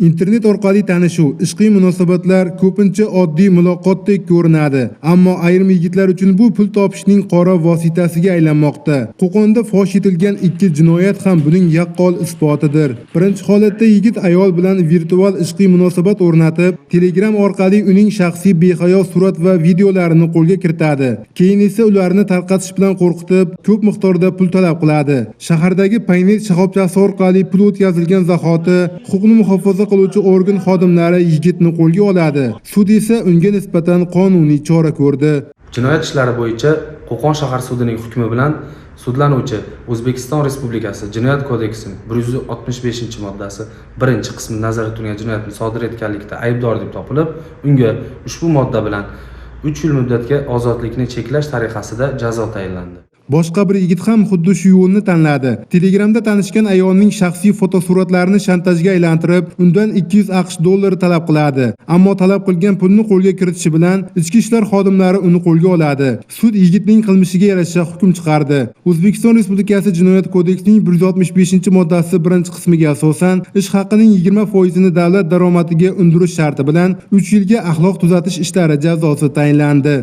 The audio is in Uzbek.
Internet orqali tanishuv, ishqiy munosabatlar ko'pincha oddiy muloqotdek ko'rinadi, ammo ayrim yigitlar uchun bu pul topishning qora vositasiga aylanmoqda. Qo'qonda fosh etilgan ikki jinoyat ham buning yaqqol isbotidir. Birinchi holatda yigit ayol bilan virtual ishqiy munosabat o'rnatib, Telegram orqali uning shaxsiy behayo surat va videolarini qo'lga kiritadi. Keyin esa ularni tarqatish bilan qo'rqitib, ko'p miqdorda pul talab qiladi. Shahardagi Paynet shoxobchasi orqali pul o'tkazilgan zahoti huquqni muhofaza qiluvchi organ xodimlari yigitni qo'lga oladi. Sud esa unga nisbatan qonuniy chora ko'rdi. Jinoyat ishlari bo'yicha Qo'qon shahar sudining hukmi bilan sudlanuvchi O'zbekiston Respublikasi Jinoyat kodeksining 165-moddasi 1-qismi nazarda tutilgan jinoyatni sodir etganlikda aybdor deb topilib, unga ushbu modda bilan 3 yil muddatga ozodlikni cheklash tariqasida jazo tayinlandi. Boshqa bir yigit ham xuddi shu yo'lni tanladi. Telegramda tanishgan ayolning shaxsiy fotosuratlarini shantajga aylantirib, undan 200 AQSh dollari talab qiladi. Ammo talab qilgan pulni qo'lga kiritishi bilan ichki ishlar xodimlari uni qo'lga oladi. Sud yigitning qilmishiga yarasha hukm chiqardi. O'zbekiston Respublikasi Jinoyat kodeksining 165-moddasi 1-qismiga asosan ish haqining 20% ni davlat daromadiga undirish sharti bilan 3 yilga axloq tuzatish ishlari jazosi tayinlandi.